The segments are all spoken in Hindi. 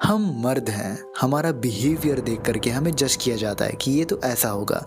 हम मर्द हैं, हमारा बिहेवियर देख करके हमें जज किया जाता है कि ये तो ऐसा होगा,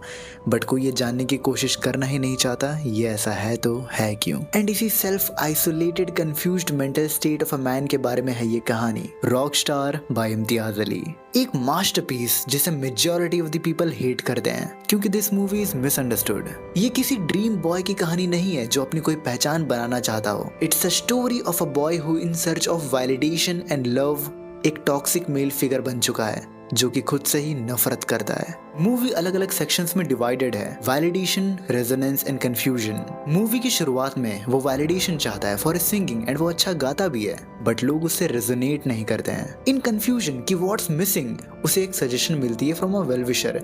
बट कोई ये जानने की कोशिश करना ही नहीं चाहता ये ऐसा है तो है क्यों। एंड इसी self isolated confused mental state of a man के बारे में है ये कहानी rock star by Imtiaz Ali. एक मास्टरपीस जिसे majority of the people hate करते हैं क्योंकि दिस मूवी इज मिसअंडरस्टूड। ये किसी ड्रीम बॉय की कहानी नहीं है जो अपनी कोई पहचान बनाना चाहता हो। It's a story of a boy who in search of validation and love एक टॉक्सिक मेल फिगर बन चुका है जो कि खुद से ही नफरत करता है। मूवी अलग अलग सेक्शंस में डिवाइडेड है, validation, resonance and confusion. Movie की शुरुआत में वो वैलिडेशन चाहता है फॉर सिंगिंग एंड वो अच्छा गाता भी है, बट लोग उससे रेजोनेट नहीं करते हैं। इन कंफ्यूजन की व्हाट्स मिसिंग उसे एक सजेशन मिलती है from a well wisher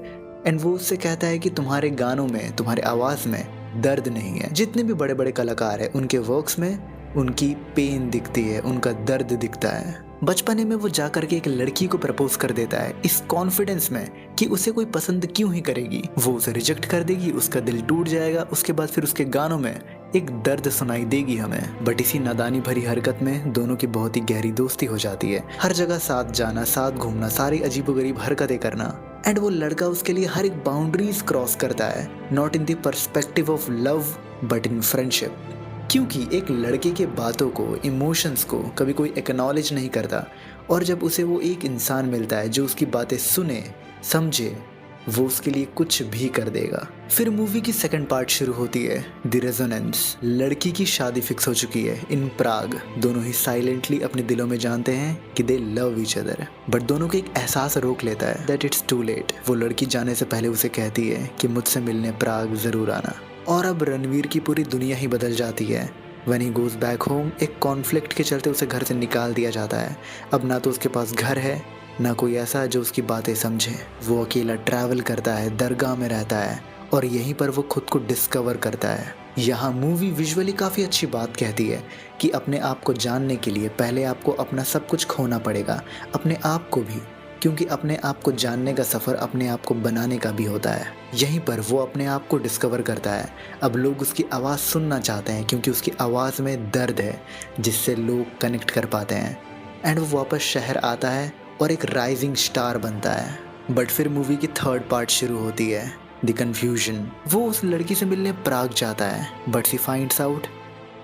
and वो उससे कहता है कि तुम्हारे गानों में, तुम्हारे आवाज में दर्द नहीं है। जितने भी बड़े बड़े कलाकार हैं उनके वर्क्स में उनकी पेन दिखती है, उनका दर्द दिखता है। बचपने में वो जाकर के एक लड़की को प्रपोज कर देता है इस कॉन्फिडेंस में कि उसे कोई पसंद क्यों ही करेगी, वो उसे रिजेक्ट कर देगी, उसका दिल टूट जाएगा। उसके बाद फिर उसके गानों में एक दर्द सुनाई देगी हमें। बट इसी नादानी भरी हरकत में दोनों की बहुत ही गहरी दोस्ती हो जाती है। हर जगह साथ जाना, साथ घूमना, सारी अजीबोगरीब हरकतें करना। एंड वो लड़का उसके लिए हर एक बाउंड्रीज क्रॉस करता है, not in the perspective of love but in friendship. क्योंकि एक लड़के के बातों को, इमोशंस को कभी कोई एक्नॉलेज नहीं करता और जब उसे वो एक इंसान मिलता है जो उसकी बातें सुने, समझे, वो उसके लिए कुछ भी कर देगा। फिर मूवी की सेकंड पार्ट शुरू होती है, द रेजोनेंस। लड़की की शादी फिक्स हो चुकी है इन प्राग। दोनों ही साइलेंटली अपने दिलों में जानते हैं कि दे लव ईच अदर, बट दोनों को एक एहसास रोक लेता है दैट इट्स टू लेट। वो लड़की जाने से पहले उसे कहती है कि मुझसे मिलने प्राग जरूर आना। और अब रणवीर की पूरी दुनिया ही बदल जाती है। When he goes back home, एक कॉन्फ्लिक्ट के चलते उसे घर से निकाल दिया जाता है। अब ना तो उसके पास घर है, ना कोई ऐसा है जो उसकी बातें समझे। वो अकेला ट्रैवल करता है, दरगाह में रहता है और यहीं पर वो खुद को डिस्कवर करता है। यहाँ मूवी विजुअली काफ़ी अच्छी बात कहती है कि अपने आप को जानने के लिए पहले आपको अपना सब कुछ खोना पड़ेगा, अपने आप को भी, क्योंकि अपने आप को जानने का सफ़र अपने आप को बनाने का भी होता है। यहीं पर वो अपने आप को डिस्कवर करता है। अब लोग उसकी आवाज़ सुनना चाहते हैं क्योंकि उसकी आवाज़ में दर्द है जिससे लोग कनेक्ट कर पाते हैं। एंड वो वापस शहर आता है और एक राइजिंग स्टार बनता है। बट फिर मूवी की थर्ड पार्ट शुरू होती है, द कन्फ्यूजन। वो उस लड़की से मिलने प्राग जाता है बट शी फाइंड्स आउट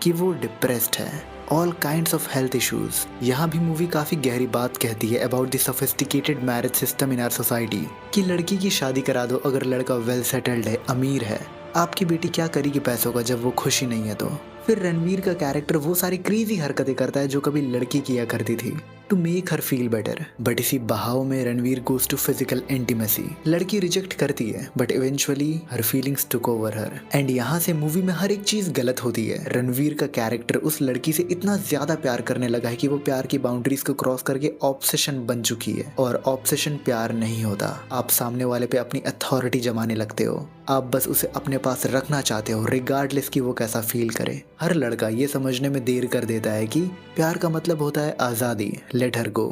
कि वो डिप्रेस्ड है, all kinds of health issues. यहाँ भी मूवी काफ़ी गहरी बात कहती है about the sophisticated marriage system in our society कि लड़की की शादी करा दो अगर लड़का वेल सेटल्ड है, अमीर है। आपकी बेटी क्या करेगी पैसों का जब वो खुशी नहीं है तो। फिर रणवीर का कैरेक्टर वो सारी क्रेजी हरकतें करता है जो कभी लड़की किया करती थी to make her feel better. But इसी बहाव में Ranveer goes to physical intimacy. लड़की रिजेक्ट करती है but eventually her feelings took over her. And यहाँ से मूवी में हर एक चीज गलत होती है। रणवीर का कैरेक्टर उस लड़की से इतना ज्यादा प्यार करने लगा है कि वो प्यार की बाउंड्रीज को क्रॉस करके ऑब्सेशन बन चुकी है। और ऑब्सेशन प्यार नहीं होता। आप सामने वाले पे अपनी अथॉरिटी जमाने लगते हो, आप बस उसे अपने पास रखना चाहते हो रिगार्डलेस कि वो कैसा फील करे। हर लड़का ये समझने में देर कर देता है कि प्यार का मतलब होता है आज़ादी, लेट हर गो।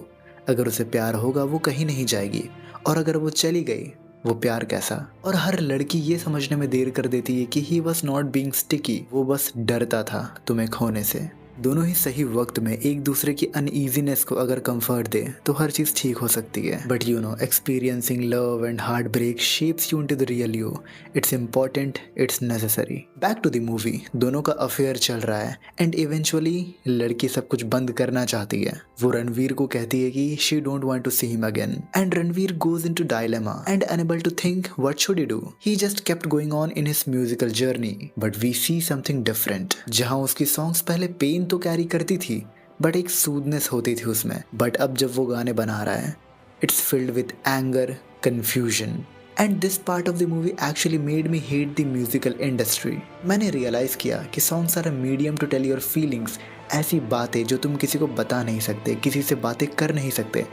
अगर उसे प्यार होगा वो कहीं नहीं जाएगी और अगर वो चली गई वो प्यार कैसा। और हर लड़की ये समझने में देर कर देती है कि he was not being sticky, वो बस डरता था तुम्हें खोने से। दोनों ही सही वक्त में एक दूसरे की अनईजीनेस को अगर कंफर्ट दे तो हर चीज ठीक हो सकती है। But you know, experiencing love and heart break shapes you into the real you. It's important, it's necessary. Back to the movie. दोनों का अफेयर चल रहा है एंड इवेंचुअली लड़की सब कुछ बंद करना चाहती है। वो रणवीर को कहती है कि she don't want to see him again and Ranveer goes into dilemma and unable to think what should he do. He just kept going on in his musical journey but we see something different. जहां उसकी सॉन्ग्स पहले पेन तो कैरी करती थी बट एक सूदनेस होती थी उसमें। बट अब जब वो गाने बना रहा है, it's filled with anger, confusion and this part of the movie actually made me hate the musical industry. मैंने रियलाइज किया कि songs are a medium to tell your feelings. ऐसी बातें जो तुम किसी को बता नहीं सकते, किसी से बातें कर नहीं सकते,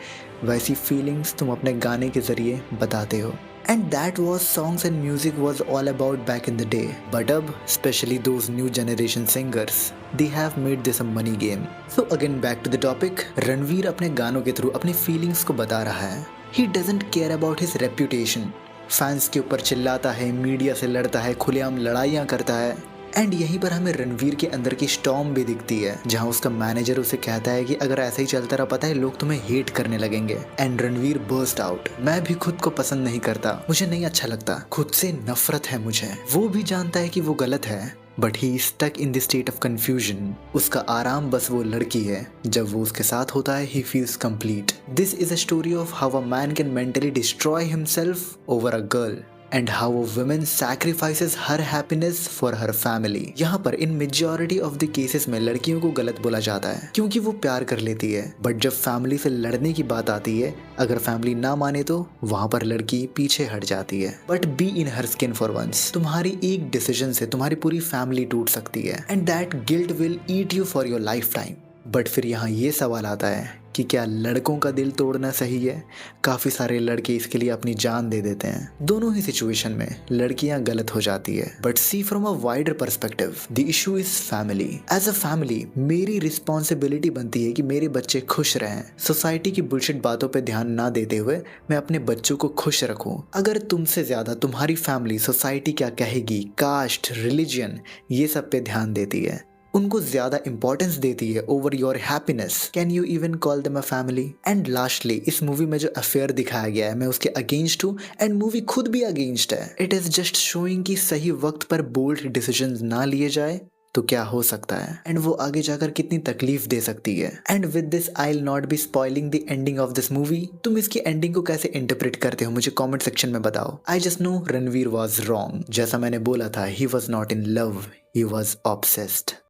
वैसी फीलिंग्स तुम अपने गाने के जरिए बताते हो। And that was songs and music was all about back in the day. But अब, especially those new generation singers, they have made this a money game. So again back to the topic. Ranveer अपने गानों के थ्रू अपनी फीलिंग्स को बता रहा है। He doesn't care about his reputation. Fans के ऊपर चिल्लाता है, मीडिया से लड़ता है, खुलेआम लड़ाइयाँ करता है एंड यहीं पर हमें रणवीर के अंदर की स्टॉर्म भी दिखती है, जहां उसका मैनेजर उसे कहता है कि अगर ऐसे ही चलता रहा पता है लोग तुम्हें हेट करने लगेंगे। एंड रणवीर बर्स्ट आउट, मैं भी खुद को पसंद नहीं करता, मुझे नहीं अच्छा लगता, खुद से नफरत है मुझे। वो भी जानता है कि वो गलत है, but he stuck in the state of confusion. उसका आराम बस वो लड़की है, जब वो उसके साथ होता है he feels complete. This is a story of how a man can mentally destroy himself over a girl and how a woman sacrifices her happiness for her family. यहाँ पर इन मेजॉरिटी ऑफ द केसेस में लड़कियों को गलत बोला जाता है क्योंकि वो प्यार कर लेती है, बट जब फैमिली से लड़ने की बात आती है, अगर फैमिली ना माने तो वहां पर लड़की पीछे हट जाती है। But be in her skin for once, तुम्हारी एक डिसीजन से तुम्हारी पूरी फैमिली टूट सकती है and that guilt will eat you for your life time. But फिर यहाँ ये सवाल आता है कि क्या लड़कों का दिल तोड़ना सही है? काफ़ी सारे लड़के इसके लिए अपनी जान दे देते हैं। दोनों ही सिचुएशन में लड़कियां गलत हो जाती है, but see from a wider perspective the issue is family. As a family मेरी रिस्पॉन्सिबिलिटी बनती है कि मेरे बच्चे खुश रहें। सोसाइटी की बुलशिट बातों पे ध्यान ना देते हुए मैं अपने बच्चों को खुश रखूं। अगर तुमसे ज़्यादा तुम्हारी फैमिली सोसाइटी क्या कहेगी, कास्ट, रिलीजन, ये सब पे ध्यान देती है, उनको ज्यादा इंपॉर्टेंस देती है over your happiness, can you even call them a family? And lastly इस मूवी में जो अफेयर दिखाया गया है मैं उसके अगेंस्ट हूँ एंड मूवी खुद भी अगेंस्ट है। इट इज जस्ट शोइंग कि सही वक्त पर बोल्ड डिसीजन ना लिए जाए तो क्या हो सकता है एंड वो आगे जाकर कितनी तकलीफ दे सकती है। And with this I will not be spoiling the ending of this movie. तुम इसकी एंडिंग को कैसे इंटरप्रेट करते हो मुझे कमेंट सेक्शन में बताओ। I just know Ranveer was wrong, जैसा मैंने बोला था, he was not in love, he was obsessed.